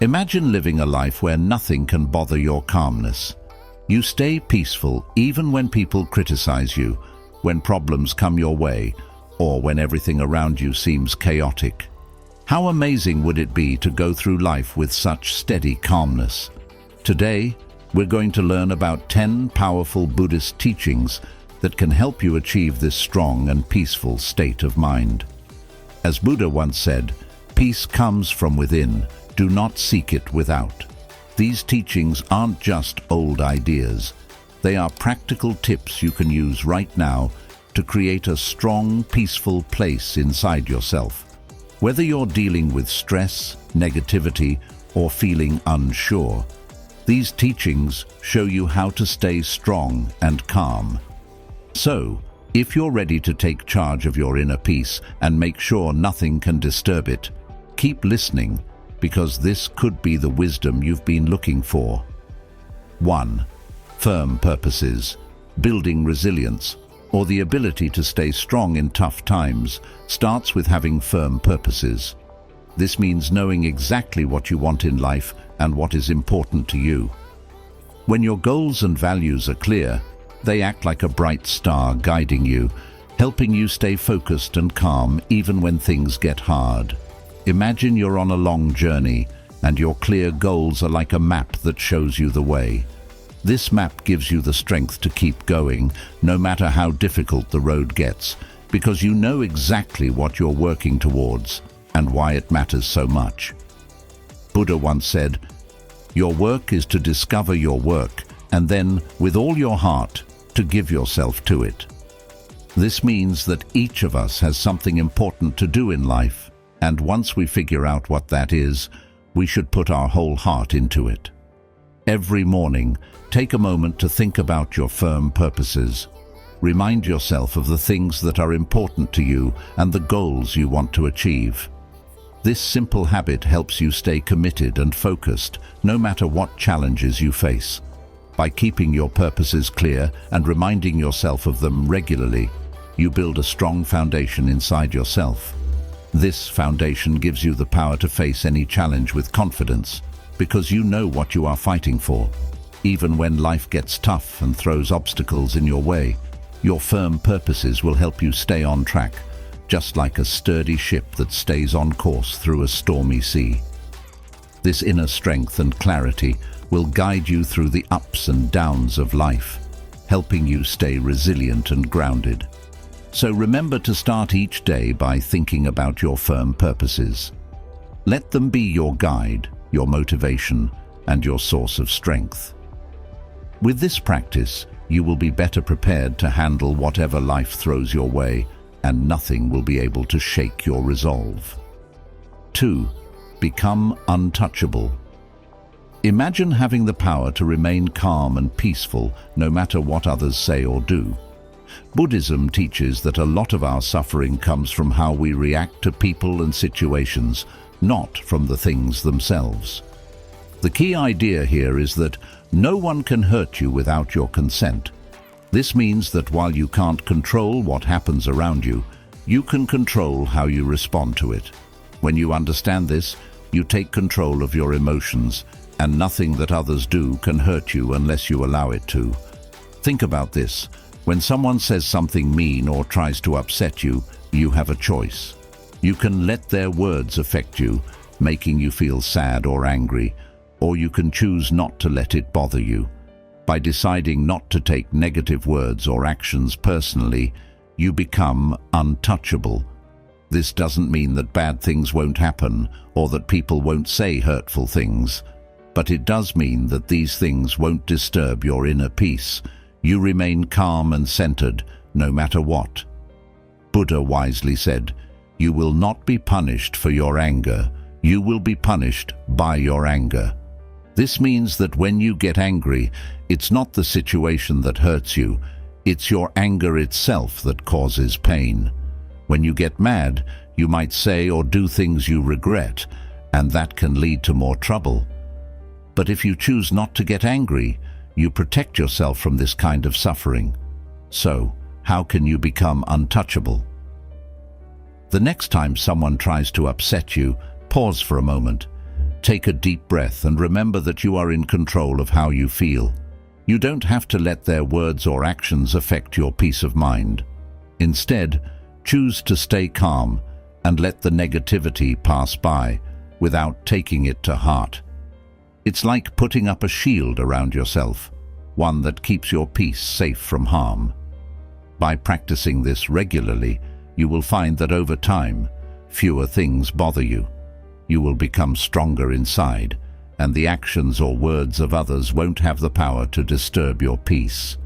Imagine living a life where nothing can bother your calmness. You stay peaceful even when people criticize you, when problems come your way, or when everything around you seems chaotic. How amazing would it be to go through life with such steady calmness? Today, we're going to learn about 10 powerful Buddhist teachings that can help you achieve this strong and peaceful state of mind. As Buddha once said, "Peace comes from within. Do not seek it without." These teachings aren't just old ideas. They are practical tips you can use right now to create a strong, peaceful place inside yourself. Whether you're dealing with stress, negativity, or feeling unsure, these teachings show you how to stay strong and calm. So, if you're ready to take charge of your inner peace and make sure nothing can disturb it, keep listening, because this could be the wisdom you've been looking for. 1. Firm purposes. Building resilience, or the ability to stay strong in tough times, starts with having firm purposes. This means knowing exactly what you want in life and what is important to you. When your goals and values are clear, they act like a bright star guiding you, helping you stay focused and calm even when things get hard. Imagine you're on a long journey, and your clear goals are like a map that shows you the way. This map gives you the strength to keep going, no matter how difficult the road gets, because you know exactly what you're working towards and why it matters so much. Buddha once said, "Your work is to discover your work, and then, with all your heart, to give yourself to it." This means that each of us has something important to do in life, and once we figure out what that is, we should put our whole heart into it. Every morning, take a moment to think about your firm purposes. Remind yourself of the things that are important to you and the goals you want to achieve. This simple habit helps you stay committed and focused, no matter what challenges you face. By keeping your purposes clear and reminding yourself of them regularly, you build a strong foundation inside yourself. This foundation gives you the power to face any challenge with confidence, because you know what you are fighting for. Even when life gets tough and throws obstacles in your way, your firm purposes will help you stay on track, just like a sturdy ship that stays on course through a stormy sea. This inner strength and clarity will guide you through the ups and downs of life, helping you stay resilient and grounded. So remember to start each day by thinking about your firm purposes. Let them be your guide, your motivation, and your source of strength. With this practice, you will be better prepared to handle whatever life throws your way, and nothing will be able to shake your resolve. 2. Become untouchable. Imagine having the power to remain calm and peaceful no matter what others say or do. Buddhism teaches that a lot of our suffering comes from how we react to people and situations, not from the things themselves. The key idea here is that no one can hurt you without your consent. This means that while you can't control what happens around you, you can control how you respond to it. When you understand this, you take control of your emotions, and nothing that others do can hurt you unless you allow it to. Think about this. When someone says something mean or tries to upset you, you have a choice. You can let their words affect you, making you feel sad or angry, or you can choose not to let it bother you. By deciding not to take negative words or actions personally, you become untouchable. This doesn't mean that bad things won't happen or that people won't say hurtful things, but it does mean that these things won't disturb your inner peace. You remain calm and centered, no matter what. Buddha wisely said, "You will not be punished for your anger. You will be punished by your anger." This means that when you get angry, it's not the situation that hurts you, it's your anger itself that causes pain. When you get mad, you might say or do things you regret, and that can lead to more trouble. But if you choose not to get angry, you protect yourself from this kind of suffering. So, how can you become untouchable? The next time someone tries to upset you, pause for a moment. Take a deep breath and remember that you are in control of how you feel. You don't have to let their words or actions affect your peace of mind. Instead, choose to stay calm and let the negativity pass by without taking it to heart. It's like putting up a shield around yourself, one that keeps your peace safe from harm. By practicing this regularly, you will find that over time, fewer things bother you. You will become stronger inside, and the actions or words of others won't have the power to disturb your peace.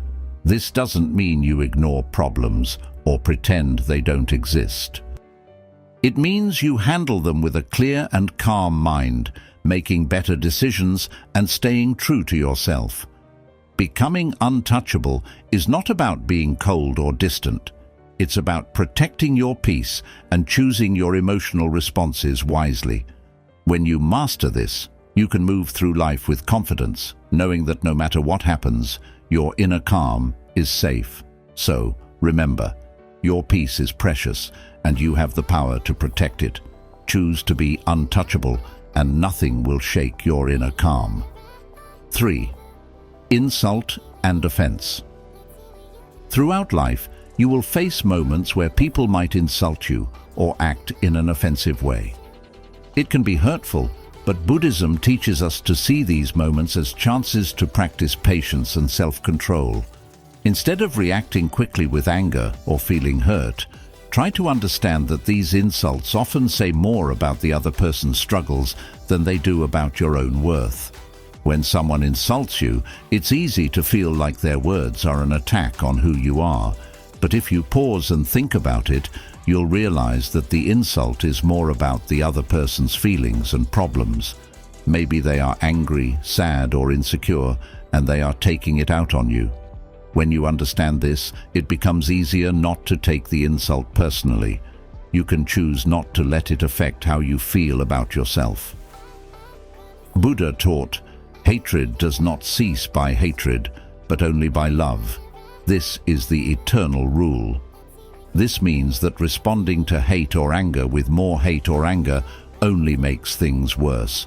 This doesn't mean you ignore problems or pretend they don't exist. It means you handle them with a clear and calm mind, making better decisions and staying true to yourself. Becoming untouchable is not about being cold or distant. It's about protecting your peace and choosing your emotional responses wisely. When you master this, you can move through life with confidence, knowing that no matter what happens, your inner calm is safe. So, remember, your peace is precious, and you have the power to protect it. Choose to be untouchable, and nothing will shake your inner calm. 3. Insult and offense. Throughout life, you will face moments where people might insult you or act in an offensive way. It can be hurtful, but Buddhism teaches us to see these moments as chances to practice patience and self-control. Instead of reacting quickly with anger or feeling hurt, try to understand that these insults often say more about the other person's struggles than they do about your own worth. When someone insults you, it's easy to feel like their words are an attack on who you are. But if you pause and think about it, you'll realize that the insult is more about the other person's feelings and problems. Maybe they are angry, sad, or insecure, and they are taking it out on you. When you understand this, it becomes easier not to take the insult personally. You can choose not to let it affect how you feel about yourself. Buddha taught, "Hatred does not cease by hatred, but only by love. This is the eternal rule." This means that responding to hate or anger with more hate or anger only makes things worse.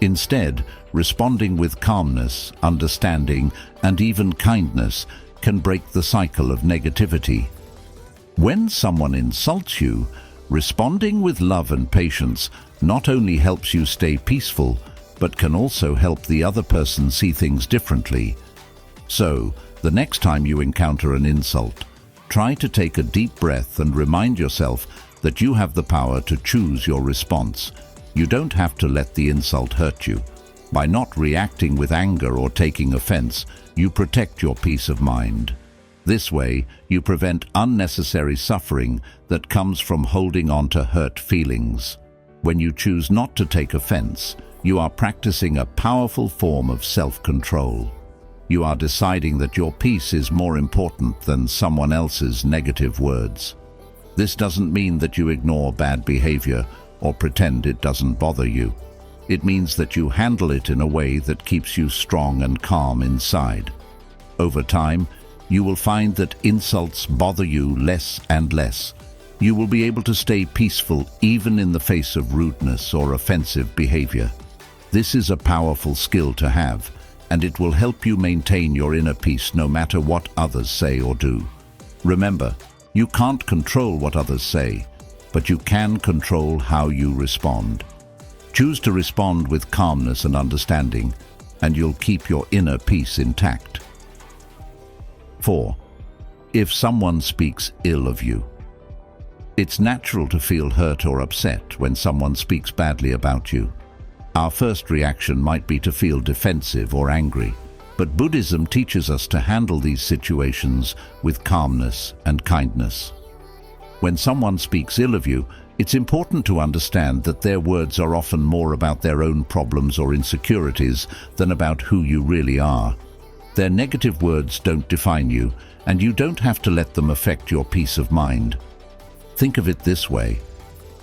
Instead, responding with calmness, understanding, and even kindness can break the cycle of negativity. When someone insults you, responding with love and patience not only helps you stay peaceful, but can also help the other person see things differently. So, the next time you encounter an insult, try to take a deep breath and remind yourself that you have the power to choose your response. You don't have to let the insult hurt you. By not reacting with anger or taking offense, you protect your peace of mind. This way, you prevent unnecessary suffering that comes from holding on to hurt feelings. When you choose not to take offense, you are practicing a powerful form of self-control. You are deciding that your peace is more important than someone else's negative words. This doesn't mean that you ignore bad behavior or pretend it doesn't bother you. It means that you handle it in a way that keeps you strong and calm inside. Over time, you will find that insults bother you less and less. You will be able to stay peaceful even in the face of rudeness or offensive behavior. This is a powerful skill to have, and it will help you maintain your inner peace no matter what others say or do. Remember, you can't control what others say, but you can control how you respond. Choose to respond with calmness and understanding, and you'll keep your inner peace intact. 4. If someone speaks ill of you. It's natural to feel hurt or upset when someone speaks badly about you. Our first reaction might be to feel defensive or angry, but Buddhism teaches us to handle these situations with calmness and kindness. When someone speaks ill of you, it's important to understand that their words are often more about their own problems or insecurities than about who you really are. Their negative words don't define you, and you don't have to let them affect your peace of mind. Think of it this way.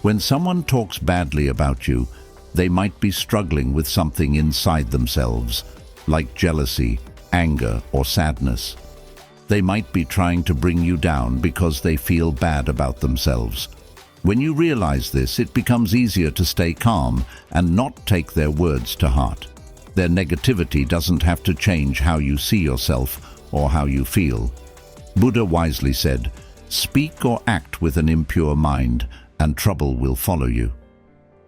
When someone talks badly about you, they might be struggling with something inside themselves, like jealousy, anger, or sadness. They might be trying to bring you down because they feel bad about themselves. When you realize this, it becomes easier to stay calm and not take their words to heart. Their negativity doesn't have to change how you see yourself or how you feel. Buddha wisely said, "Speak or act with an impure mind, and trouble will follow you."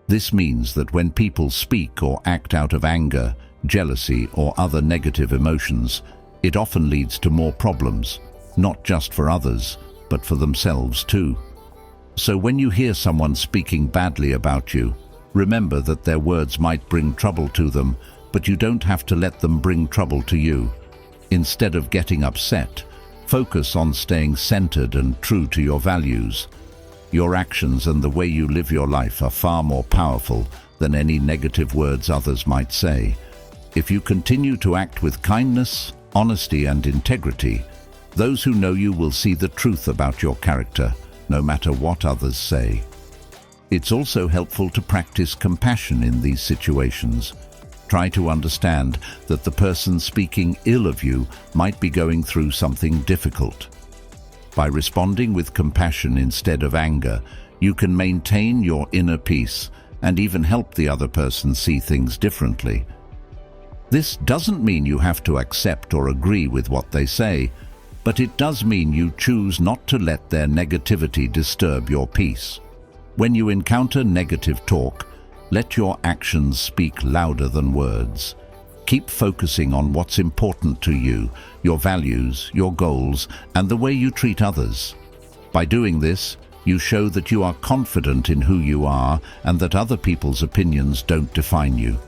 This means that when people speak or act out of anger, jealousy, or other negative emotions, it often leads to more problems, not just for others, but for themselves too. So when you hear someone speaking badly about you, remember that their words might bring trouble to them, but you don't have to let them bring trouble to you. Instead of getting upset, focus on staying centered and true to your values. Your actions and the way you live your life are far more powerful than any negative words others might say. If you continue to act with kindness, honesty, and integrity, those who know you will see the truth about your character, no matter what others say. It's also helpful to practice compassion in these situations. Try to understand that the person speaking ill of you might be going through something difficult. By responding with compassion instead of anger, you can maintain your inner peace and even help the other person see things differently. This doesn't mean you have to accept or agree with what they say, but it does mean you choose not to let their negativity disturb your peace. When you encounter negative talk, let your actions speak louder than words. Keep focusing on what's important to you, your values, your goals, and the way you treat others. By doing this, you show that you are confident in who you are and that other people's opinions don't define you.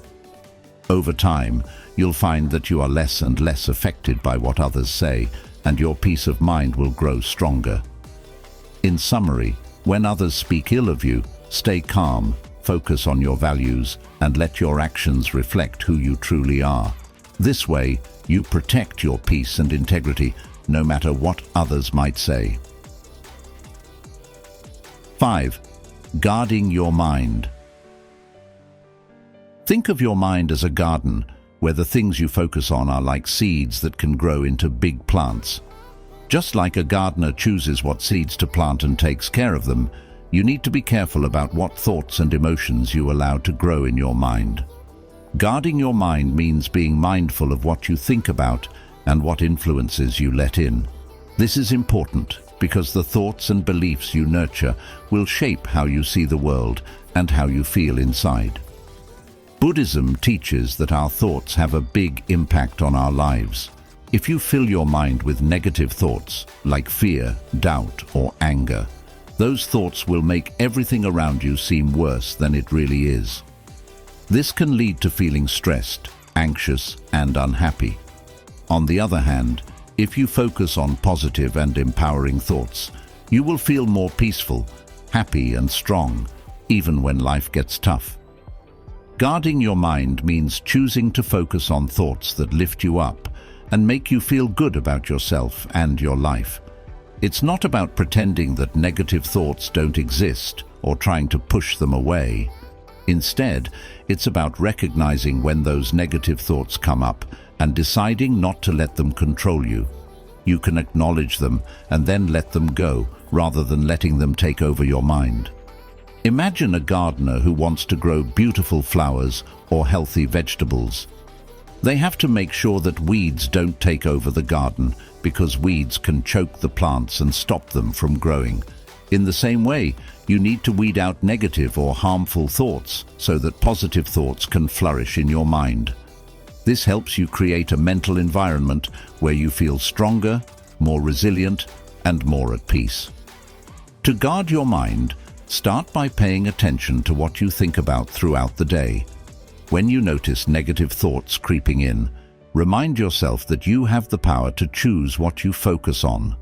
Over time, you'll find that you are less and less affected by what others say, and your peace of mind will grow stronger. In summary, when others speak ill of you, stay calm, focus on your values, and let your actions reflect who you truly are. This way, you protect your peace and integrity, no matter what others might say. 5. Guarding your mind. Think of your mind as a garden, where the things you focus on are like seeds that can grow into big plants. Just like a gardener chooses what seeds to plant and takes care of them, you need to be careful about what thoughts and emotions you allow to grow in your mind. Guarding your mind means being mindful of what you think about and what influences you let in. This is important because the thoughts and beliefs you nurture will shape how you see the world and how you feel inside. Buddhism teaches that our thoughts have a big impact on our lives. If you fill your mind with negative thoughts, like fear, doubt, or anger, those thoughts will make everything around you seem worse than it really is. This can lead to feeling stressed, anxious, and unhappy. On the other hand, if you focus on positive and empowering thoughts, you will feel more peaceful, happy, and strong, even when life gets tough. Guarding your mind means choosing to focus on thoughts that lift you up and make you feel good about yourself and your life. It's not about pretending that negative thoughts don't exist or trying to push them away. Instead, it's about recognizing when those negative thoughts come up and deciding not to let them control you. You can acknowledge them and then let them go, rather than letting them take over your mind. Imagine a gardener who wants to grow beautiful flowers or healthy vegetables. They have to make sure that weeds don't take over the garden, because weeds can choke the plants and stop them from growing. In the same way, you need to weed out negative or harmful thoughts so that positive thoughts can flourish in your mind. This helps you create a mental environment where you feel stronger, more resilient, and more at peace. To guard your mind, start by paying attention to what you think about throughout the day. When you notice negative thoughts creeping in, remind yourself that you have the power to choose what you focus on.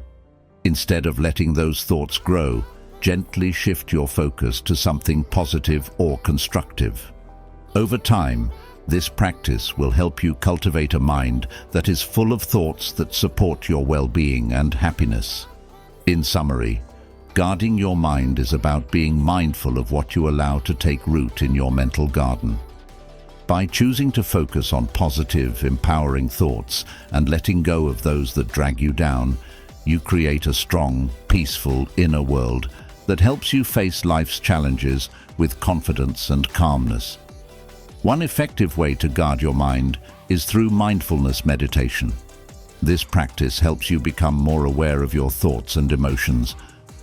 Instead of letting those thoughts grow, gently shift your focus to something positive or constructive. Over time, this practice will help you cultivate a mind that is full of thoughts that support your well-being and happiness. In summary, guarding your mind is about being mindful of what you allow to take root in your mental garden. By choosing to focus on positive, empowering thoughts and letting go of those that drag you down, you create a strong, peaceful inner world that helps you face life's challenges with confidence and calmness. One effective way to guard your mind is through mindfulness meditation. This practice helps you become more aware of your thoughts and emotions,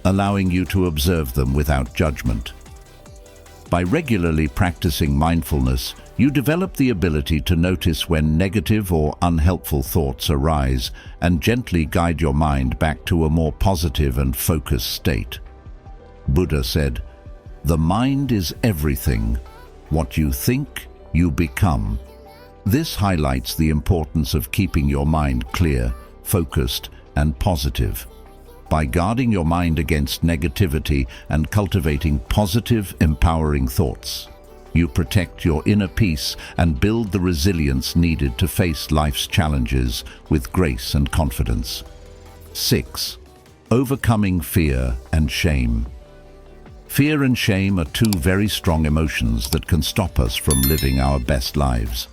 allowing you to observe them without judgment. By regularly practicing mindfulness, you develop the ability to notice when negative or unhelpful thoughts arise and gently guide your mind back to a more positive and focused state. Buddha said, "The mind is everything. What you think, you become." This highlights the importance of keeping your mind clear, focused, and positive. By guarding your mind against negativity and cultivating positive, empowering thoughts, you protect your inner peace and build the resilience needed to face life's challenges with grace and confidence. 6. Overcoming fear and shame. Fear and shame are two very strong emotions that can stop us from living our best lives.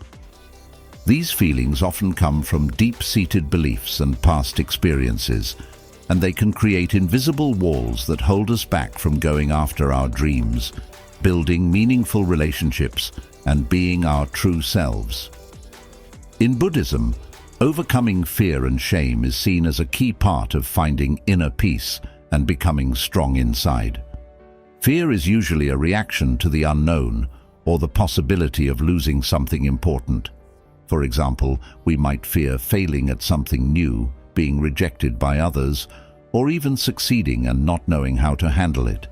These feelings often come from deep-seated beliefs and past experiences, and they can create invisible walls that hold us back from going after our dreams, building meaningful relationships, and being our true selves. In Buddhism, overcoming fear and shame is seen as a key part of finding inner peace and becoming strong inside. Fear is usually a reaction to the unknown or the possibility of losing something important. For example, we might fear failing at something new, being rejected by others, or even succeeding and not knowing how to handle it.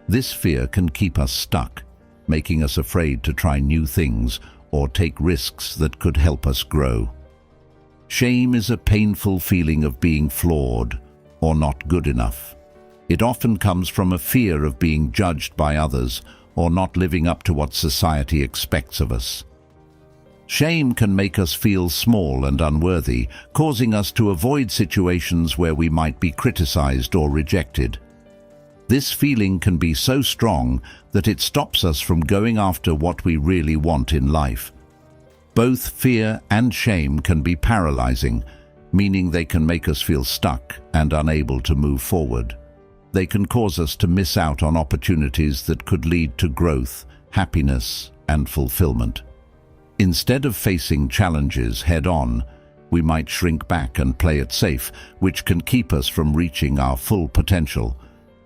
This fear can keep us stuck, making us afraid to try new things or take risks that could help us grow. Shame is a painful feeling of being flawed or not good enough. It often comes from a fear of being judged by others or not living up to what society expects of us. Shame can make us feel small and unworthy, causing us to avoid situations where we might be criticized or rejected. This feeling can be so strong that it stops us from going after what we really want in life. Both fear and shame can be paralyzing, meaning they can make us feel stuck and unable to move forward. They can cause us to miss out on opportunities that could lead to growth, happiness, and fulfillment. Instead of facing challenges head-on, we might shrink back and play it safe, which can keep us from reaching our full potential.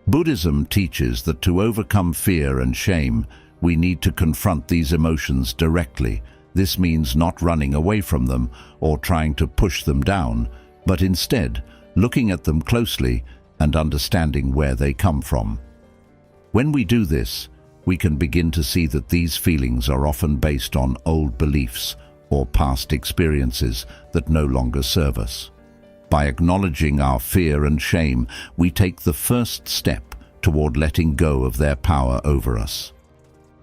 Buddhism teaches that to overcome fear and shame, we need to confront these emotions directly. This means not running away from them or trying to push them down, but instead looking at them closely and understanding where they come from. When we do this, we can begin to see that these feelings are often based on old beliefs or past experiences that no longer serve us. By acknowledging our fear and shame, we take the first step toward letting go of their power over us.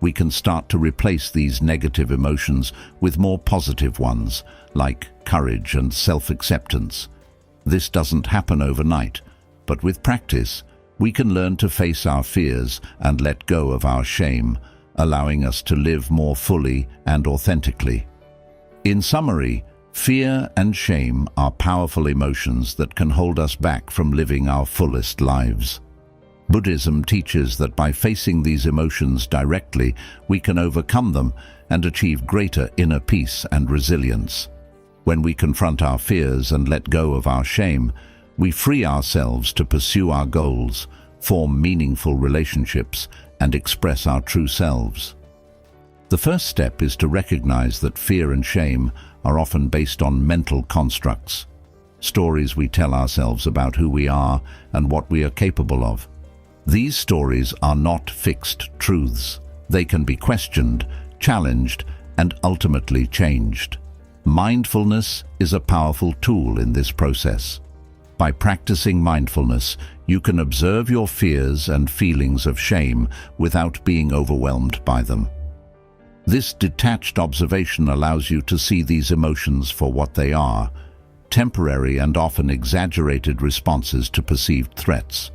We can start to replace these negative emotions with more positive ones, like courage and self-acceptance. This doesn't happen overnight, but with practice, we can learn to face our fears and let go of our shame, allowing us to live more fully and authentically. In summary, fear and shame are powerful emotions that can hold us back from living our fullest lives. Buddhism teaches that by facing these emotions directly, we can overcome them and achieve greater inner peace and resilience. When we confront our fears and let go of our shame, we free ourselves to pursue our goals, form meaningful relationships, and express our true selves. The first step is to recognize that fear and shame are often based on mental constructs, stories we tell ourselves about who we are and what we are capable of. These stories are not fixed truths. They can be questioned, challenged, and ultimately changed. Mindfulness is a powerful tool in this process. By practicing mindfulness, you can observe your fears and feelings of shame without being overwhelmed by them. This detached observation allows you to see these emotions for what they are, temporary and often exaggerated responses to perceived threats.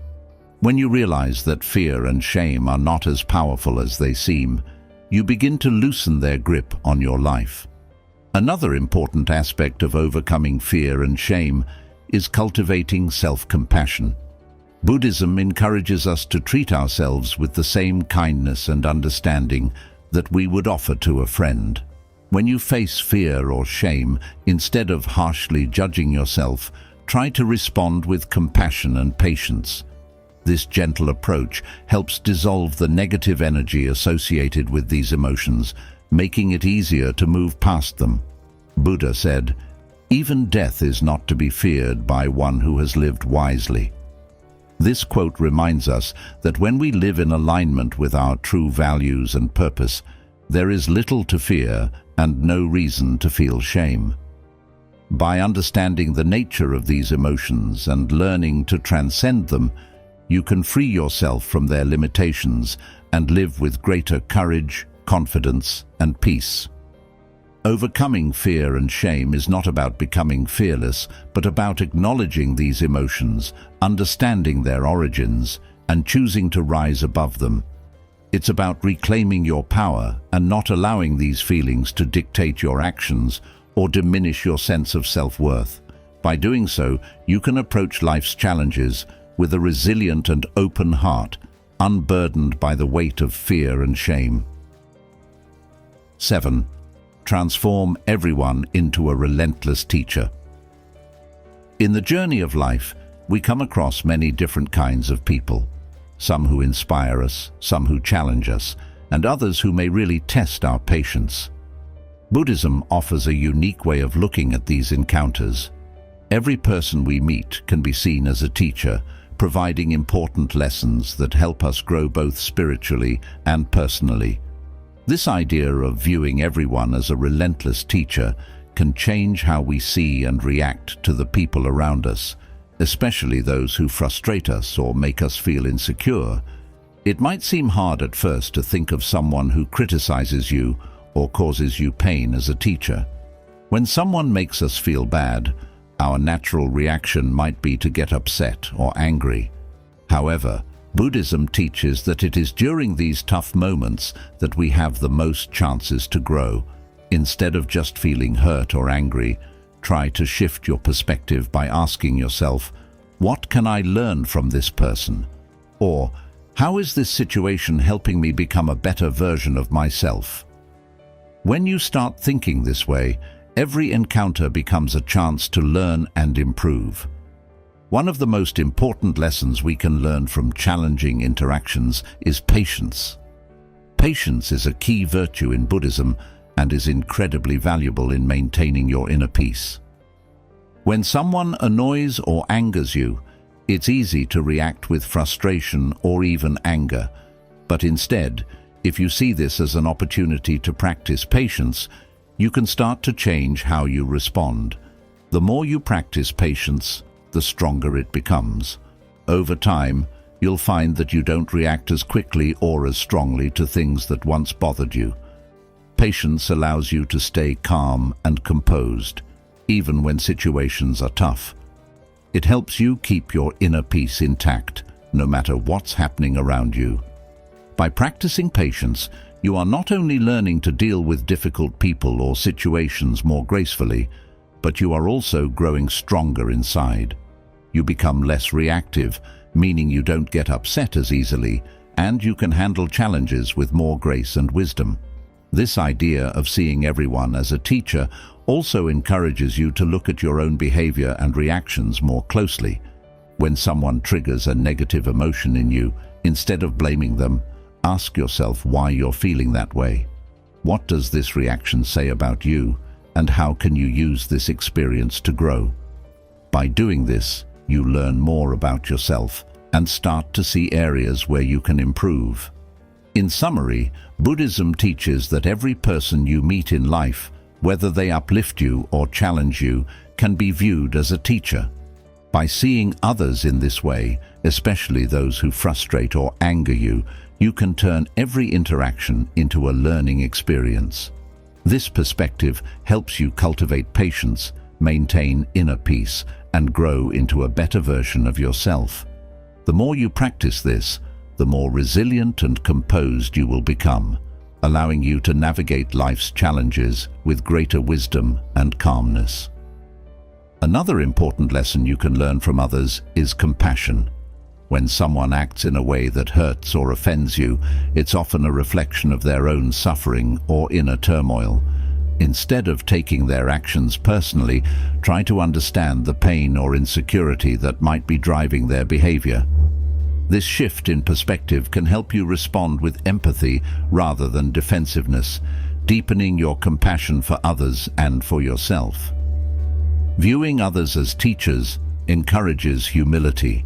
When you realize that fear and shame are not as powerful as they seem, you begin to loosen their grip on your life. Another important aspect of overcoming fear and shame is cultivating self-compassion. Buddhism encourages us to treat ourselves with the same kindness and understanding that we would offer to a friend. When you face fear or shame, instead of harshly judging yourself, try to respond with compassion and patience. This gentle approach helps dissolve the negative energy associated with these emotions, making it easier to move past them. Buddha said, "Even death is not to be feared by one who has lived wisely." This quote reminds us that when we live in alignment with our true values and purpose, there is little to fear and no reason to feel shame. By understanding the nature of these emotions and learning to transcend them, you can free yourself from their limitations and live with greater courage, confidence, and peace. Overcoming fear and shame is not about becoming fearless, but about acknowledging these emotions, understanding their origins, and choosing to rise above them. It's about reclaiming your power and not allowing these feelings to dictate your actions or diminish your sense of self-worth. By doing so, you can approach life's challenges with a resilient and open heart, unburdened by the weight of fear and shame. 7. Transform everyone into a relentless teacher. In the journey of life, we come across many different kinds of people. Some who inspire us, some who challenge us, and others who may really test our patience. Buddhism offers a unique way of looking at these encounters. Every person we meet can be seen as a teacher, providing important lessons that help us grow both spiritually and personally. This idea of viewing everyone as a relentless teacher can change how we see and react to the people around us, especially those who frustrate us or make us feel insecure. It might seem hard at first to think of someone who criticizes you or causes you pain as a teacher. When someone makes us feel bad, our natural reaction might be to get upset or angry. However, Buddhism teaches that it is during these tough moments that we have the most chances to grow. Instead of just feeling hurt or angry, try to shift your perspective by asking yourself, "What can I learn from this person?" Or, "How is this situation helping me become a better version of myself?" When you start thinking this way, every encounter becomes a chance to learn and improve. One of the most important lessons we can learn from challenging interactions is patience. Patience is a key virtue in Buddhism and is incredibly valuable in maintaining your inner peace. When someone annoys or angers you, it's easy to react with frustration or even anger. But instead, if you see this as an opportunity to practice patience, you can start to change how you respond. The more you practice patience, the stronger it becomes. Over time, you'll find that you don't react as quickly or as strongly to things that once bothered you. Patience allows you to stay calm and composed, even when situations are tough. It helps you keep your inner peace intact, no matter what's happening around you. By practicing patience, you are not only learning to deal with difficult people or situations more gracefully, but you are also growing stronger inside. You become less reactive, meaning you don't get upset as easily, and you can handle challenges with more grace and wisdom. This idea of seeing everyone as a teacher also encourages you to look at your own behavior and reactions more closely. When someone triggers a negative emotion in you, instead of blaming them, ask yourself why you're feeling that way. What does this reaction say about you, and how can you use this experience to grow? By doing this, you learn more about yourself and start to see areas where you can improve. In summary, Buddhism teaches that every person you meet in life, whether they uplift you or challenge you, can be viewed as a teacher. By seeing others in this way, especially those who frustrate or anger you, you can turn every interaction into a learning experience. This perspective helps you cultivate patience, maintain inner peace, and grow into a better version of yourself. The more you practice this, the more resilient and composed you will become, allowing you to navigate life's challenges with greater wisdom and calmness. Another important lesson you can learn from others is compassion. When someone acts in a way that hurts or offends you, it's often a reflection of their own suffering or inner turmoil. Instead of taking their actions personally, try to understand the pain or insecurity that might be driving their behavior. This shift in perspective can help you respond with empathy rather than defensiveness, deepening your compassion for others and for yourself. Viewing others as teachers encourages humility.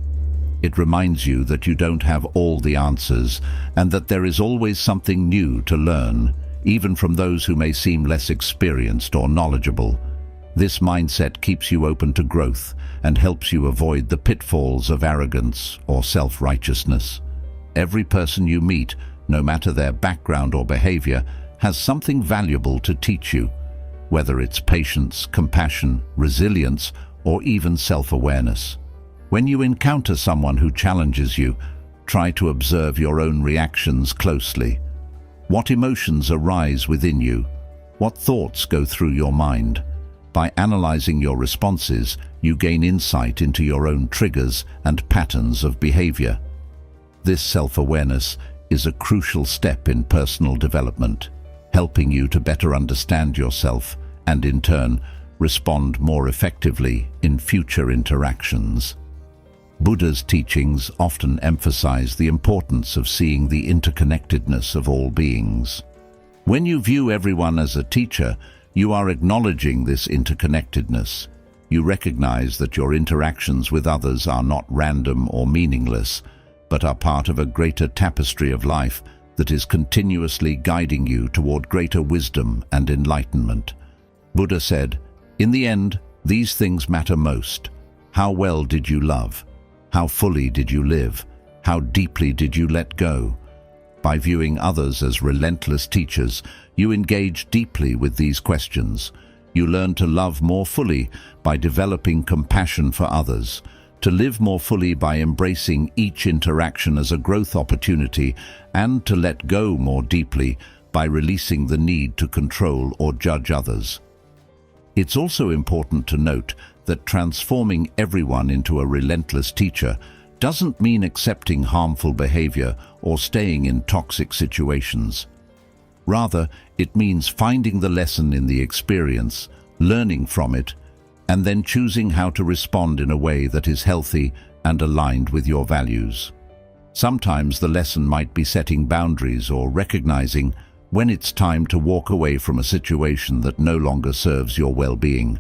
It reminds you that you don't have all the answers and that there is always something new to learn, even from those who may seem less experienced or knowledgeable. This mindset keeps you open to growth and helps you avoid the pitfalls of arrogance or self-righteousness. Every person you meet, no matter their background or behavior, has something valuable to teach you, whether it's patience, compassion, resilience, or even self-awareness. When you encounter someone who challenges you, try to observe your own reactions closely. What emotions arise within you? What thoughts go through your mind? By analyzing your responses, you gain insight into your own triggers and patterns of behavior. This self-awareness is a crucial step in personal development, helping you to better understand yourself and, in turn, respond more effectively in future interactions. Buddha's teachings often emphasize the importance of seeing the interconnectedness of all beings. When you view everyone as a teacher, you are acknowledging this interconnectedness. You recognize that your interactions with others are not random or meaningless, but are part of a greater tapestry of life that is continuously guiding you toward greater wisdom and enlightenment. Buddha said, "In the end, these things matter most. How well did you love? How fully did you live? How deeply did you let go?" By viewing others as relentless teachers, you engage deeply with these questions. You learn to love more fully by developing compassion for others, to live more fully by embracing each interaction as a growth opportunity, and to let go more deeply by releasing the need to control or judge others. It's also important to note that transforming everyone into a relentless teacher doesn't mean accepting harmful behavior or staying in toxic situations. Rather, it means finding the lesson in the experience, learning from it, and then choosing how to respond in a way that is healthy and aligned with your values. Sometimes the lesson might be setting boundaries or recognizing when it's time to walk away from a situation that no longer serves your well-being.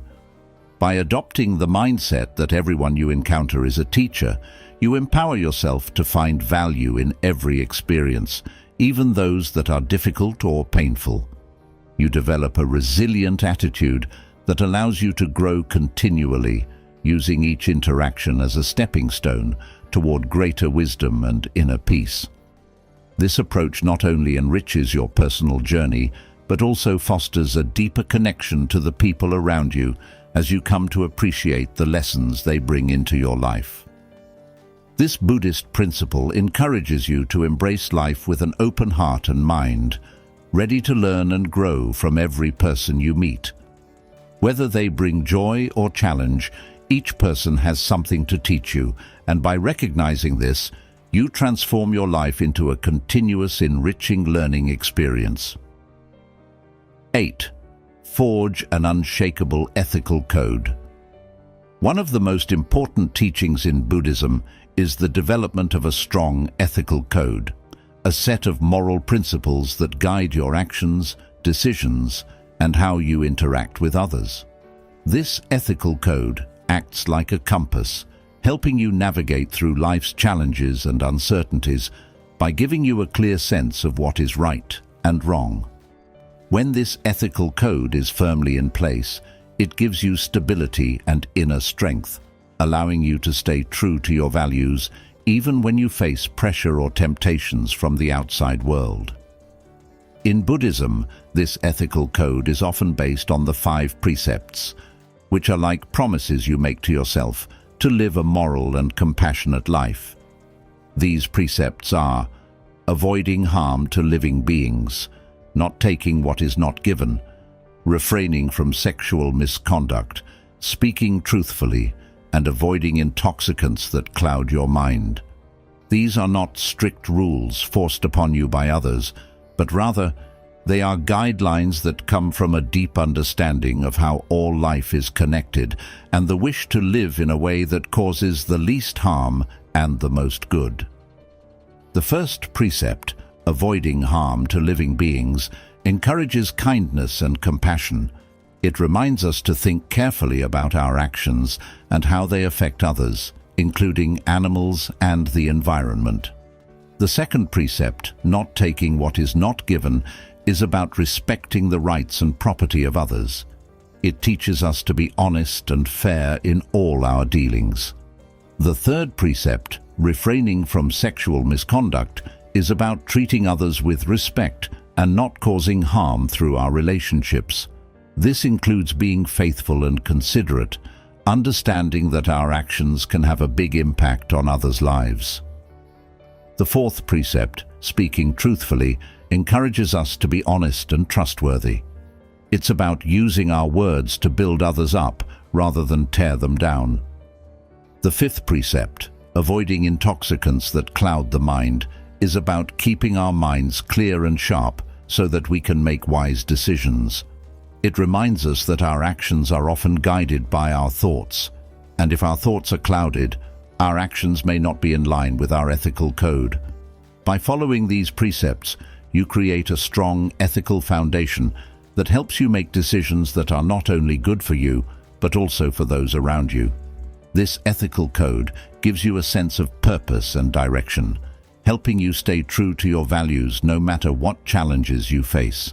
By adopting the mindset that everyone you encounter is a teacher, you empower yourself to find value in every experience, even those that are difficult or painful. You develop a resilient attitude that allows you to grow continually, using each interaction as a stepping stone toward greater wisdom and inner peace. This approach not only enriches your personal journey, but also fosters a deeper connection to the people around you as you come to appreciate the lessons they bring into your life. This Buddhist principle encourages you to embrace life with an open heart and mind, ready to learn and grow from every person you meet. Whether they bring joy or challenge, each person has something to teach you, and by recognizing this, you transform your life into a continuous, enriching learning experience. 8. Forge an unshakable ethical code. One of the most important teachings in Buddhism is the development of a strong ethical code, a set of moral principles that guide your actions, decisions, and how you interact with others. This ethical code acts like a compass, helping you navigate through life's challenges and uncertainties by giving you a clear sense of what is right and wrong. When this ethical code is firmly in place, it gives you stability and inner strength, allowing you to stay true to your values even when you face pressure or temptations from the outside world. In Buddhism, this ethical code is often based on the 5 precepts, which are like promises you make to yourself to live a moral and compassionate life. These precepts are avoiding harm to living beings, not taking what is not given, refraining from sexual misconduct, speaking truthfully, and avoiding intoxicants that cloud your mind. These are not strict rules forced upon you by others, but rather they are guidelines that come from a deep understanding of how all life is connected and the wish to live in a way that causes the least harm and the most good. The first precept, avoiding harm to living beings, encourages kindness and compassion. It reminds us to think carefully about our actions and how they affect others, including animals and the environment. The second precept, not taking what is not given, is about respecting the rights and property of others. It teaches us to be honest and fair in all our dealings. The third precept, refraining from sexual misconduct, is about treating others with respect and not causing harm through our relationships. This includes being faithful and considerate, understanding that our actions can have a big impact on others' lives. The fourth precept, speaking truthfully, encourages us to be honest and trustworthy. It's about using our words to build others up rather than tear them down. The fifth precept, avoiding intoxicants that cloud the mind, is about keeping our minds clear and sharp so that we can make wise decisions. It reminds us that our actions are often guided by our thoughts, and if our thoughts are clouded, our actions may not be in line with our ethical code. By following these precepts, you create a strong ethical foundation that helps you make decisions that are not only good for you, but also for those around you. This ethical code gives you a sense of purpose and direction, helping you stay true to your values no matter what challenges you face.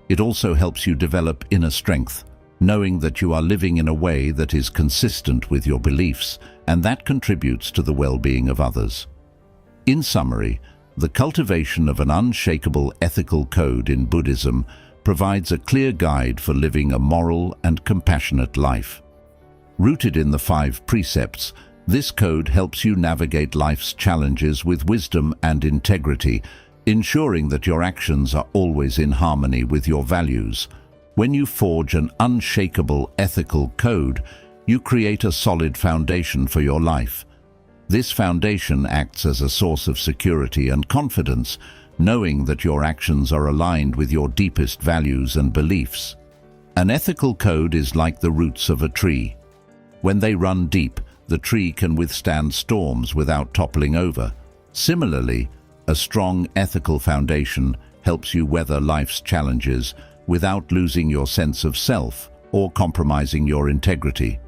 It also helps you develop inner strength, knowing that you are living in a way that is consistent with your beliefs, and that contributes to the well-being of others. In summary, the cultivation of an unshakable ethical code in Buddhism provides a clear guide for living a moral and compassionate life. Rooted in the 5 precepts, this code helps you navigate life's challenges with wisdom and integrity, ensuring that your actions are always in harmony with your values. When you forge an unshakable ethical code, you create a solid foundation for your life. This foundation acts as a source of security and confidence, knowing that your actions are aligned with your deepest values and beliefs. An ethical code is like the roots of a tree. When they run deep, the tree can withstand storms without toppling over. Similarly, a strong ethical foundation helps you weather life's challenges without losing your sense of self or compromising your integrity.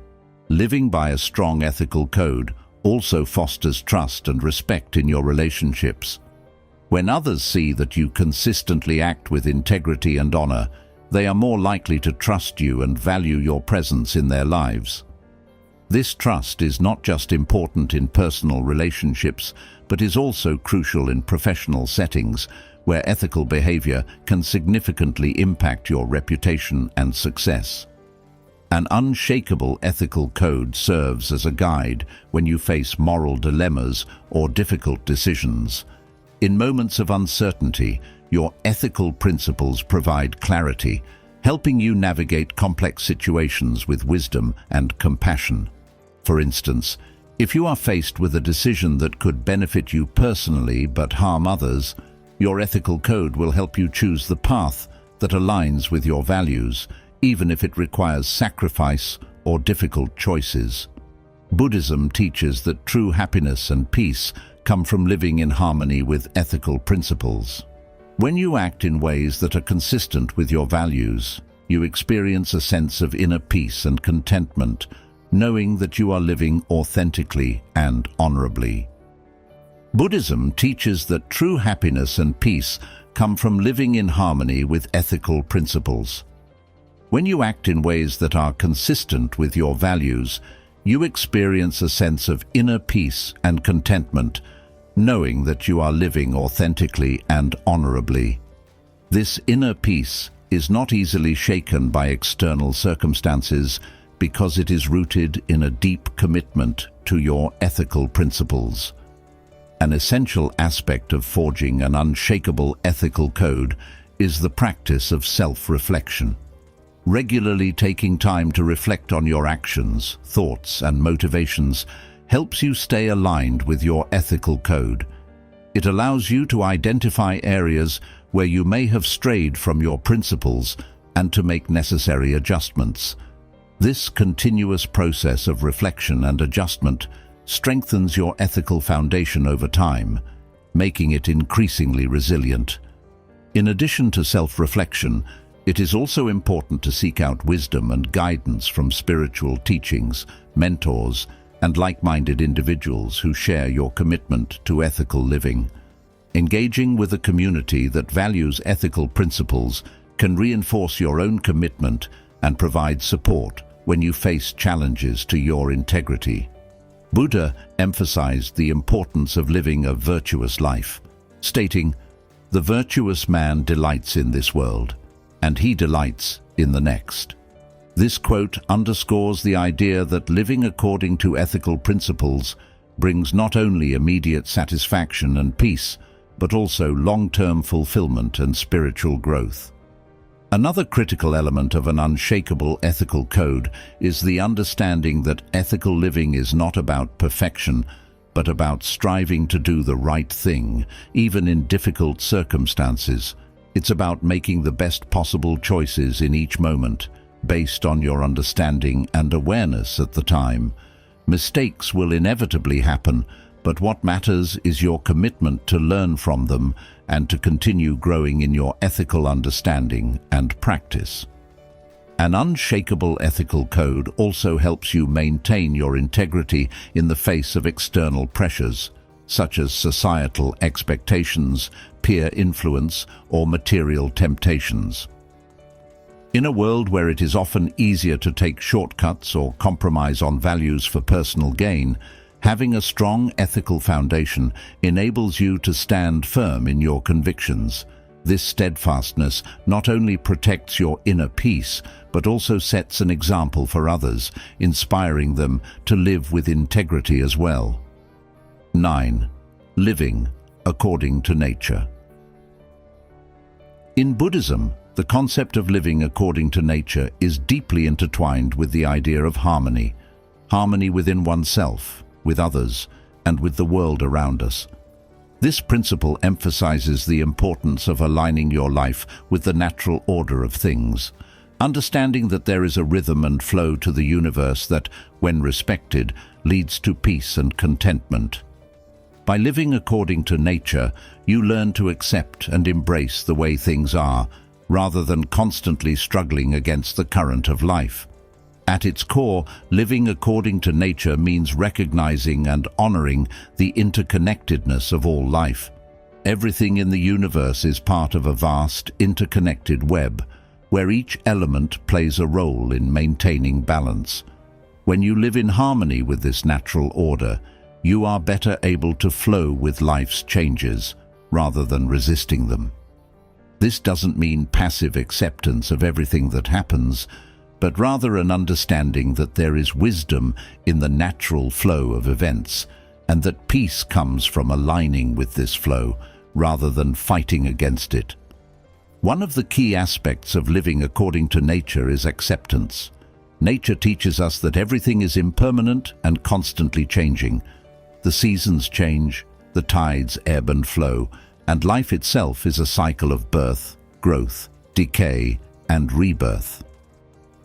Living by a strong ethical code also fosters trust and respect in your relationships. When others see that you consistently act with integrity and honor, they are more likely to trust you and value your presence in their lives. This trust is not just important in personal relationships, but is also crucial in professional settings, where ethical behavior can significantly impact your reputation and success. An unshakable ethical code serves as a guide when you face moral dilemmas or difficult decisions. In moments of uncertainty, your ethical principles provide clarity, helping you navigate complex situations with wisdom and compassion. For instance, if you are faced with a decision that could benefit you personally but harm others, your ethical code will help you choose the path that aligns with your values, even if it requires sacrifice or difficult choices. Buddhism teaches that true happiness and peace come from living in harmony with ethical principles. When you act in ways that are consistent with your values, you experience a sense of inner peace and contentment, knowing that you are living authentically and honorably. Buddhism teaches that true happiness and peace come from living in harmony with ethical principles. When you act in ways that are consistent with your values, you experience a sense of inner peace and contentment, knowing that you are living authentically and honorably. This inner peace is not easily shaken by external circumstances because it is rooted in a deep commitment to your ethical principles. An essential aspect of forging an unshakable ethical code is the practice of self-reflection. Regularly taking time to reflect on your actions, thoughts, and motivations helps you stay aligned with your ethical code. It allows you to identify areas where you may have strayed from your principles and to make necessary adjustments. This continuous process of reflection and adjustment strengthens your ethical foundation over time, making it increasingly resilient. In addition to self-reflection, it is also important to seek out wisdom and guidance from spiritual teachings, mentors, and like-minded individuals who share your commitment to ethical living. Engaging with a community that values ethical principles can reinforce your own commitment and provide support when you face challenges to your integrity. Buddha emphasized the importance of living a virtuous life, stating, "The virtuous man delights in this world, and he delights in the next." This quote underscores the idea that living according to ethical principles brings not only immediate satisfaction and peace, but also long-term fulfillment and spiritual growth. Another critical element of an unshakable ethical code is the understanding that ethical living is not about perfection, but about striving to do the right thing, even in difficult circumstances. It's about making the best possible choices in each moment, based on your understanding and awareness at the time. Mistakes will inevitably happen, but what matters is your commitment to learn from them and to continue growing in your ethical understanding and practice. An unshakable ethical code also helps you maintain your integrity in the face of external pressures, such as societal expectations, peer influence, or material temptations. In a world where it is often easier to take shortcuts or compromise on values for personal gain, having a strong ethical foundation enables you to stand firm in your convictions. This steadfastness not only protects your inner peace, but also sets an example for others, inspiring them to live with integrity as well. 9. Living according to nature. In Buddhism, the concept of living according to nature is deeply intertwined with the idea of harmony. Harmony within oneself, with others, and with the world around us. This principle emphasizes the importance of aligning your life with the natural order of things, understanding that there is a rhythm and flow to the universe that, when respected, leads to peace and contentment. By living according to nature, you learn to accept and embrace the way things are, rather than constantly struggling against the current of life. At its core, living according to nature means recognizing and honoring the interconnectedness of all life. Everything in the universe is part of a vast, interconnected web, where each element plays a role in maintaining balance. When you live in harmony with this natural order, you are better able to flow with life's changes, rather than resisting them. This doesn't mean passive acceptance of everything that happens, but rather an understanding that there is wisdom in the natural flow of events, and that peace comes from aligning with this flow, rather than fighting against it. One of the key aspects of living according to nature is acceptance. Nature teaches us that everything is impermanent and constantly changing. The seasons change, the tides ebb and flow, and life itself is a cycle of birth, growth, decay, and rebirth.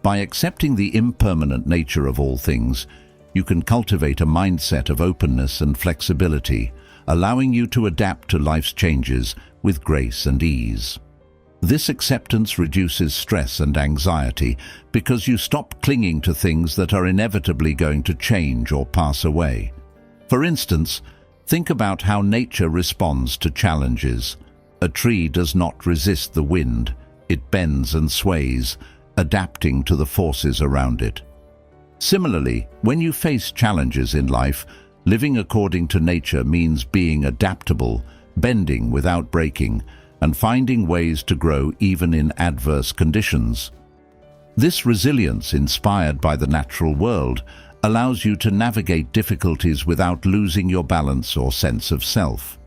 By accepting the impermanent nature of all things, you can cultivate a mindset of openness and flexibility, allowing you to adapt to life's changes with grace and ease. This acceptance reduces stress and anxiety because you stop clinging to things that are inevitably going to change or pass away. For instance, think about how nature responds to challenges. A tree does not resist the wind, it bends and sways, adapting to the forces around it. Similarly, when you face challenges in life, living according to nature means being adaptable, bending without breaking, and finding ways to grow even in adverse conditions. This resilience, inspired by the natural world, allows you to navigate difficulties without losing your balance or sense of self.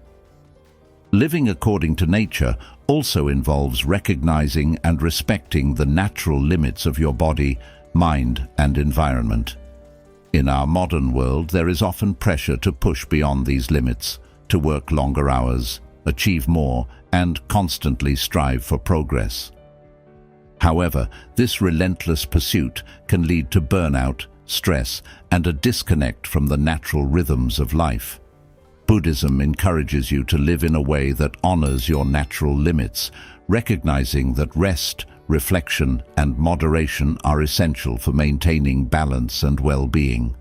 Living according to nature also involves recognizing and respecting the natural limits of your body, mind, and environment. In our modern world, there is often pressure to push beyond these limits, to work longer hours, achieve more, and constantly strive for progress. However, this relentless pursuit can lead to burnout, stress, and a disconnect from the natural rhythms of life. Buddhism encourages you to live in a way that honors your natural limits, recognizing that rest, reflection, and moderation are essential for maintaining balance and well-being.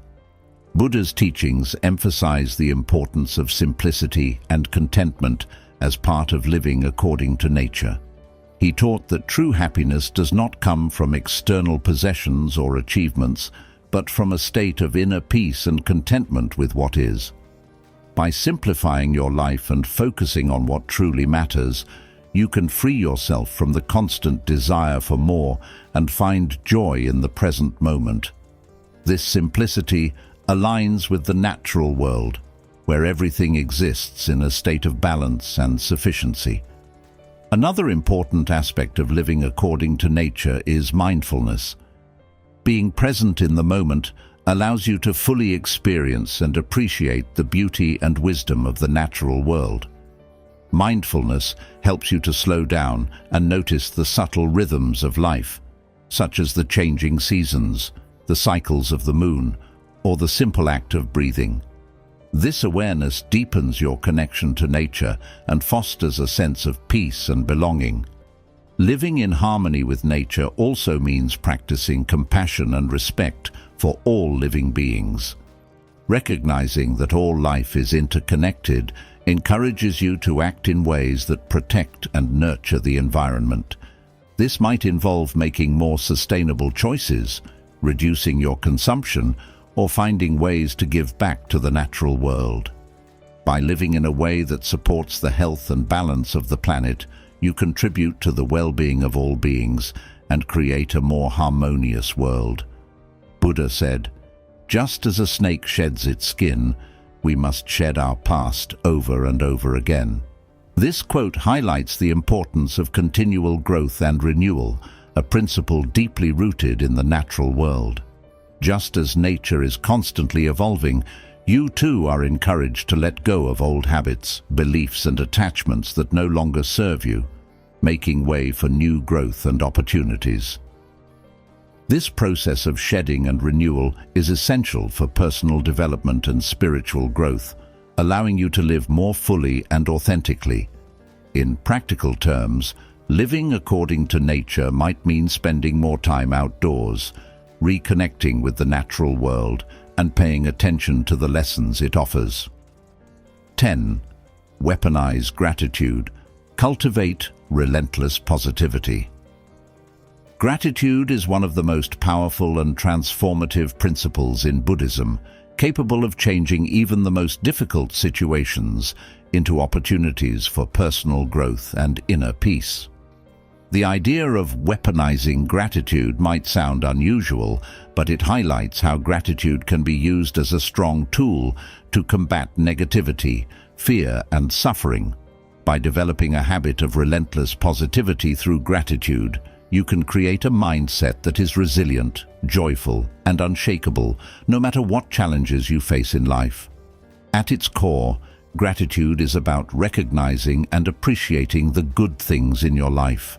Buddha's teachings emphasize the importance of simplicity and contentment as part of living according to nature. He taught that true happiness does not come from external possessions or achievements, but from a state of inner peace and contentment with what is. By simplifying your life and focusing on what truly matters, you can free yourself from the constant desire for more and find joy in the present moment. This simplicity aligns with the natural world, where everything exists in a state of balance and sufficiency. Another important aspect of living according to nature is mindfulness. Being present in the moment allows you to fully experience and appreciate the beauty and wisdom of the natural world. Mindfulness helps you to slow down and notice the subtle rhythms of life, such as the changing seasons, the cycles of the moon, or the simple act of breathing. This awareness deepens your connection to nature and fosters a sense of peace and belonging. Living in harmony with nature also means practicing compassion and respect for all living beings. Recognizing that all life is interconnected encourages you to act in ways that protect and nurture the environment. This might involve making more sustainable choices, reducing your consumption, or finding ways to give back to the natural world. By living in a way that supports the health and balance of the planet, you contribute to the well-being of all beings and create a more harmonious world. Buddha said, "Just as a snake sheds its skin, we must shed our past over and over again." This quote highlights the importance of continual growth and renewal, a principle deeply rooted in the natural world. Just as nature is constantly evolving, you too are encouraged to let go of old habits, beliefs, and attachments that no longer serve you, making way for new growth and opportunities. This process of shedding and renewal is essential for personal development and spiritual growth, allowing you to live more fully and authentically. In practical terms, living according to nature might mean spending more time outdoors, reconnecting with the natural world, and paying attention to the lessons it offers. 10. Weaponize gratitude. Cultivate relentless positivity. Gratitude is one of the most powerful and transformative principles in Buddhism, capable of changing even the most difficult situations into opportunities for personal growth and inner peace. The idea of weaponizing gratitude might sound unusual, but it highlights how gratitude can be used as a strong tool to combat negativity, fear, and suffering. By developing a habit of relentless positivity through gratitude, you can create a mindset that is resilient, joyful, and unshakable, no matter what challenges you face in life. At its core, gratitude is about recognizing and appreciating the good things in your life.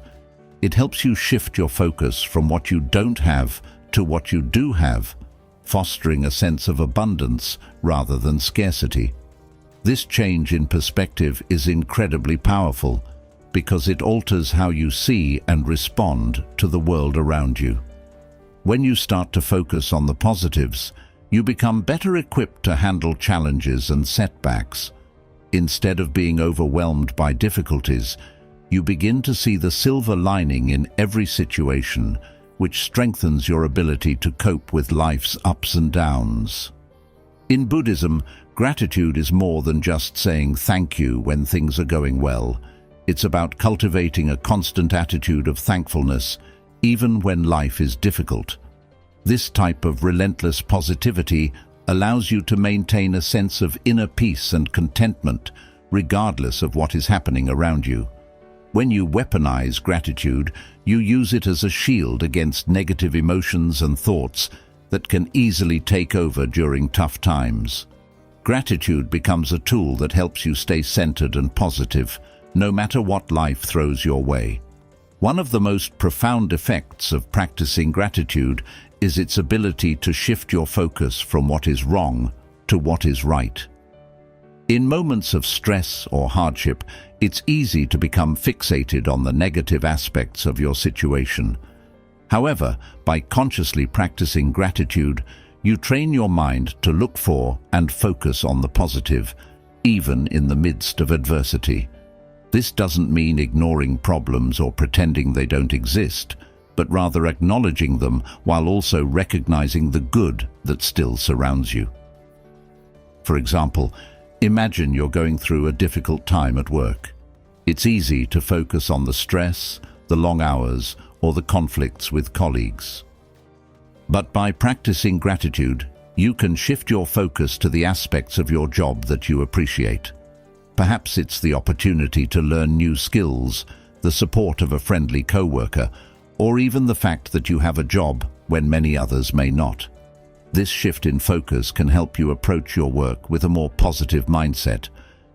It helps you shift your focus from what you don't have to what you do have, fostering a sense of abundance rather than scarcity. This change in perspective is incredibly powerful because it alters how you see and respond to the world around you. When you start to focus on the positives, you become better equipped to handle challenges and setbacks. Instead of being overwhelmed by difficulties, you begin to see the silver lining in every situation, which strengthens your ability to cope with life's ups and downs. In Buddhism, gratitude is more than just saying thank you when things are going well. It's about cultivating a constant attitude of thankfulness, even when life is difficult. This type of relentless positivity allows you to maintain a sense of inner peace and contentment, regardless of what is happening around you. When you weaponize gratitude, you use it as a shield against negative emotions and thoughts, that can easily take over during tough times. Gratitude becomes a tool that helps you stay centered and positive, no matter what life throws your way. One of the most profound effects of practicing gratitude is its ability to shift your focus from what is wrong to what is right. In moments of stress or hardship, it's easy to become fixated on the negative aspects of your situation. However, by consciously practicing gratitude, you train your mind to look for and focus on the positive, even in the midst of adversity. This doesn't mean ignoring problems or pretending they don't exist, but rather acknowledging them while also recognizing the good that still surrounds you. For example, imagine you're going through a difficult time at work. It's easy to focus on the stress, the long hours, or the conflicts with colleagues. But by practicing gratitude, you can shift your focus to the aspects of your job that you appreciate. Perhaps it's the opportunity to learn new skills, the support of a friendly coworker, or even the fact that you have a job when many others may not. This shift in focus can help you approach your work with a more positive mindset,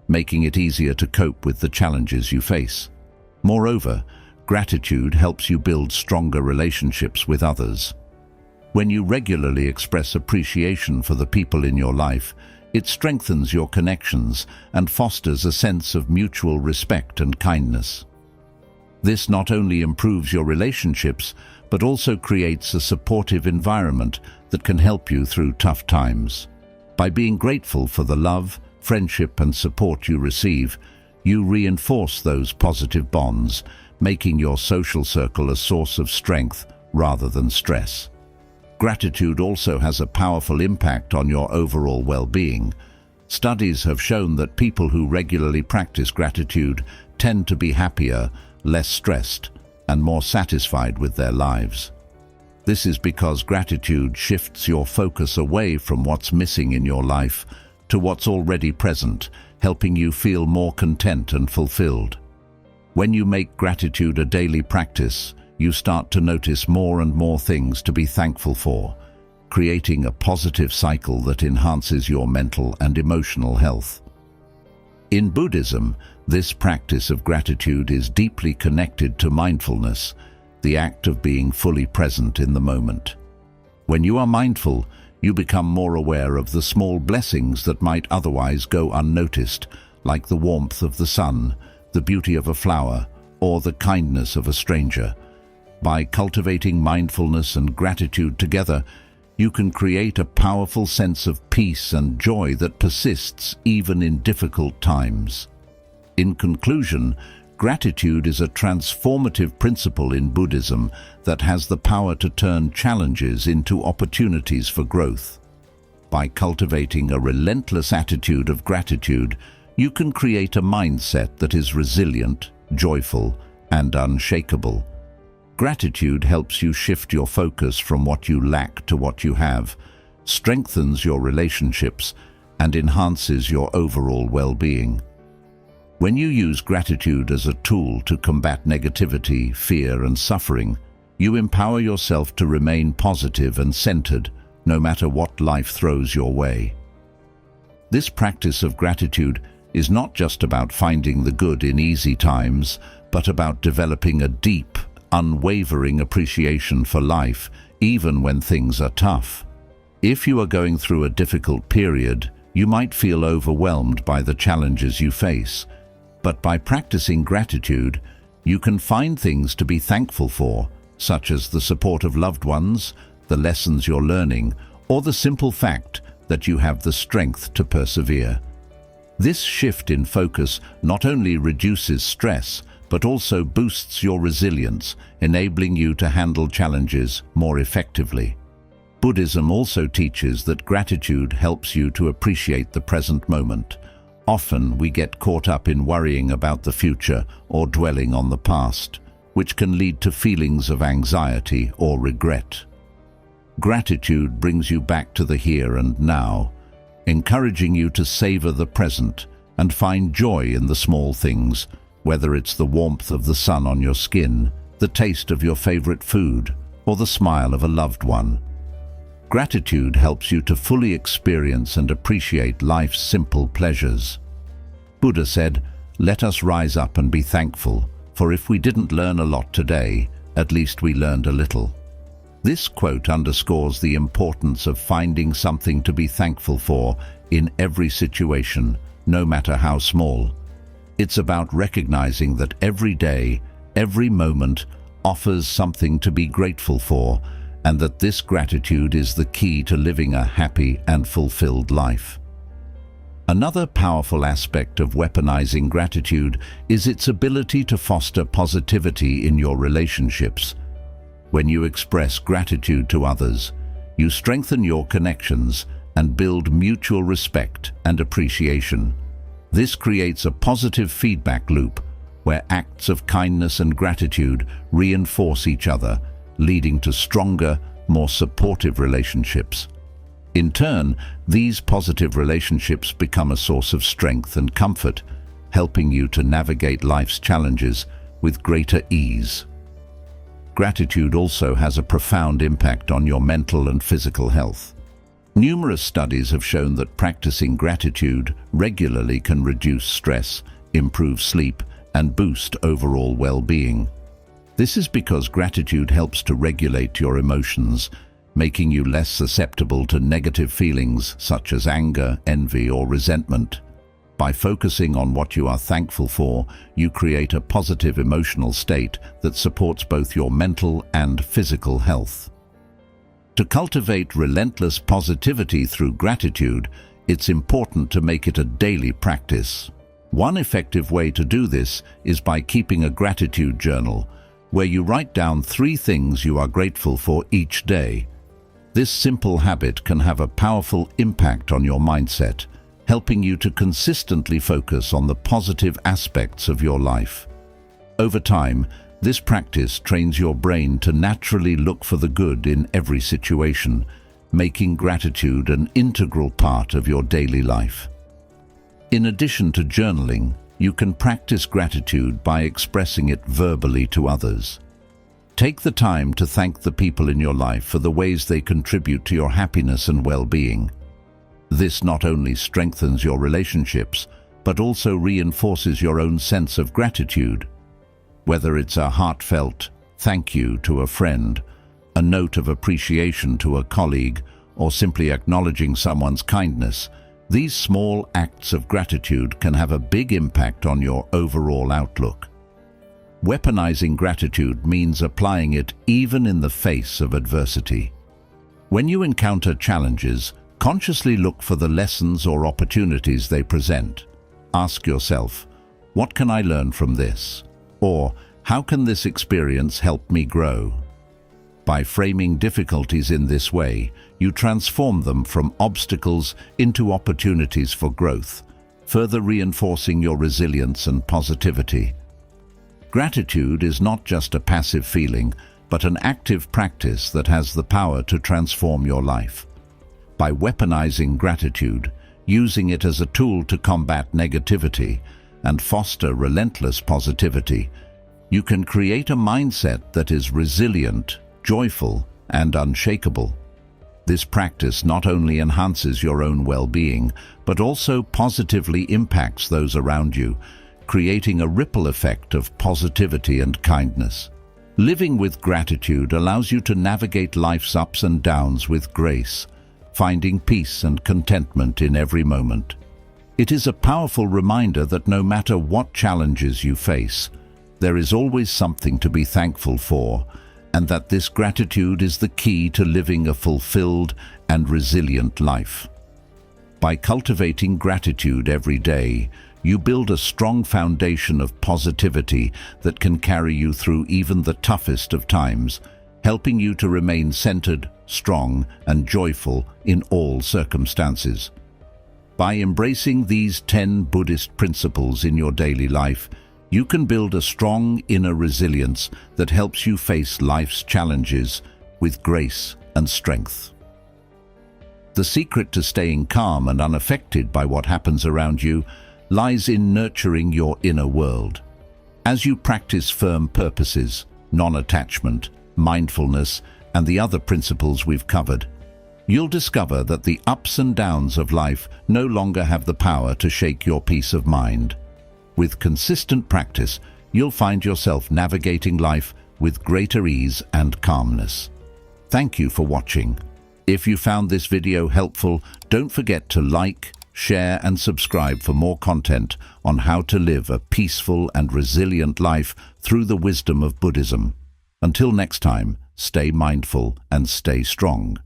making it easier to cope with the challenges you face. Moreover, gratitude helps you build stronger relationships with others. When you regularly express appreciation for the people in your life, it strengthens your connections and fosters a sense of mutual respect and kindness. This not only improves your relationships, but also creates a supportive environment that can help you through tough times. By being grateful for the love, friendship, and support you receive, you reinforce those positive bonds, making your social circle a source of strength rather than stress. Gratitude also has a powerful impact on your overall well-being. Studies have shown that people who regularly practice gratitude tend to be happier, less stressed, and more satisfied with their lives. This is because gratitude shifts your focus away from what's missing in your life to what's already present, helping you feel more content and fulfilled. When you make gratitude a daily practice, you start to notice more and more things to be thankful for, creating a positive cycle that enhances your mental and emotional health. In Buddhism, this practice of gratitude is deeply connected to mindfulness, the act of being fully present in the moment. When you are mindful, you become more aware of the small blessings that might otherwise go unnoticed, like the warmth of the sun, the beauty of a flower, or the kindness of a stranger. By cultivating mindfulness and gratitude together, you can create a powerful sense of peace and joy that persists even in difficult times. In conclusion, gratitude is a transformative principle in Buddhism that has the power to turn challenges into opportunities for growth. By cultivating a relentless attitude of gratitude, you can create a mindset that is resilient, joyful, and unshakable. Gratitude helps you shift your focus from what you lack to what you have, strengthens your relationships, and enhances your overall well-being. When you use gratitude as a tool to combat negativity, fear, and suffering, you empower yourself to remain positive and centered, no matter what life throws your way. This practice of gratitude is not just about finding the good in easy times, but about developing a deep, unwavering appreciation for life, even when things are tough. If you are going through a difficult period, you might feel overwhelmed by the challenges you face. But by practicing gratitude, you can find things to be thankful for, such as the support of loved ones, the lessons you're learning, or the simple fact that you have the strength to persevere. This shift in focus not only reduces stress, but also boosts your resilience, enabling you to handle challenges more effectively. Buddhism also teaches that gratitude helps you to appreciate the present moment. Often we get caught up in worrying about the future or dwelling on the past, which can lead to feelings of anxiety or regret. Gratitude brings you back to the here and now, encouraging you to savor the present and find joy in the small things, whether it's the warmth of the sun on your skin, the taste of your favorite food, or the smile of a loved one. Gratitude helps you to fully experience and appreciate life's simple pleasures. Buddha said, "Let us rise up and be thankful, for if we didn't learn a lot today, at least we learned a little." This quote underscores the importance of finding something to be thankful for in every situation, no matter how small. It's about recognizing that every day, every moment offers something to be grateful for, and that this gratitude is the key to living a happy and fulfilled life. Another powerful aspect of weaponizing gratitude is its ability to foster positivity in your relationships. When you express gratitude to others, you strengthen your connections and build mutual respect and appreciation. This creates a positive feedback loop where acts of kindness and gratitude reinforce each other, leading to stronger, more supportive relationships. In turn, these positive relationships become a source of strength and comfort, helping you to navigate life's challenges with greater ease. Gratitude also has a profound impact on your mental and physical health. Numerous studies have shown that practicing gratitude regularly can reduce stress, improve sleep, and boost overall well-being. This is because gratitude helps to regulate your emotions, making you less susceptible to negative feelings such as anger, envy, or resentment. By focusing on what you are thankful for, you create a positive emotional state that supports both your mental and physical health. To cultivate relentless positivity through gratitude, it's important to make it a daily practice. One effective way to do this is by keeping a gratitude journal, where you write down 3 things you are grateful for each day. This simple habit can have a powerful impact on your mindset, helping you to consistently focus on the positive aspects of your life. Over time, this practice trains your brain to naturally look for the good in every situation, making gratitude an integral part of your daily life. In addition to journaling, you can practice gratitude by expressing it verbally to others. Take the time to thank the people in your life for the ways they contribute to your happiness and well-being. This not only strengthens your relationships, but also reinforces your own sense of gratitude. Whether it's a heartfelt thank you to a friend, a note of appreciation to a colleague, or simply acknowledging someone's kindness, these small acts of gratitude can have a big impact on your overall outlook. Weaponizing gratitude means applying it even in the face of adversity. When you encounter challenges, consciously look for the lessons or opportunities they present. Ask yourself, what can I learn from this? Or, how can this experience help me grow? By framing difficulties in this way, you transform them from obstacles into opportunities for growth, further reinforcing your resilience and positivity. Gratitude is not just a passive feeling, but an active practice that has the power to transform your life. By weaponizing gratitude, using it as a tool to combat negativity and foster relentless positivity, you can create a mindset that is resilient, joyful, and unshakable. This practice not only enhances your own well-being, but also positively impacts those around you, creating a ripple effect of positivity and kindness. Living with gratitude allows you to navigate life's ups and downs with grace, finding peace and contentment in every moment. It is a powerful reminder that no matter what challenges you face, there is always something to be thankful for, and that this gratitude is the key to living a fulfilled and resilient life. By cultivating gratitude every day, you build a strong foundation of positivity that can carry you through even the toughest of times, helping you to remain centered, strong, and joyful in all circumstances. By embracing these 10 Buddhist principles in your daily life, you can build a strong inner resilience that helps you face life's challenges with grace and strength. The secret to staying calm and unaffected by what happens around you lies in nurturing your inner world. As you practice firm purposes, non-attachment, mindfulness, and the other principles we've covered, you'll discover that the ups and downs of life no longer have the power to shake your peace of mind. With consistent practice, you'll find yourself navigating life with greater ease and calmness. Thank you for watching. If you found this video helpful, don't forget to like, share and subscribe for more content on how to live a peaceful and resilient life through the wisdom of Buddhism. Until next time, stay mindful and stay strong.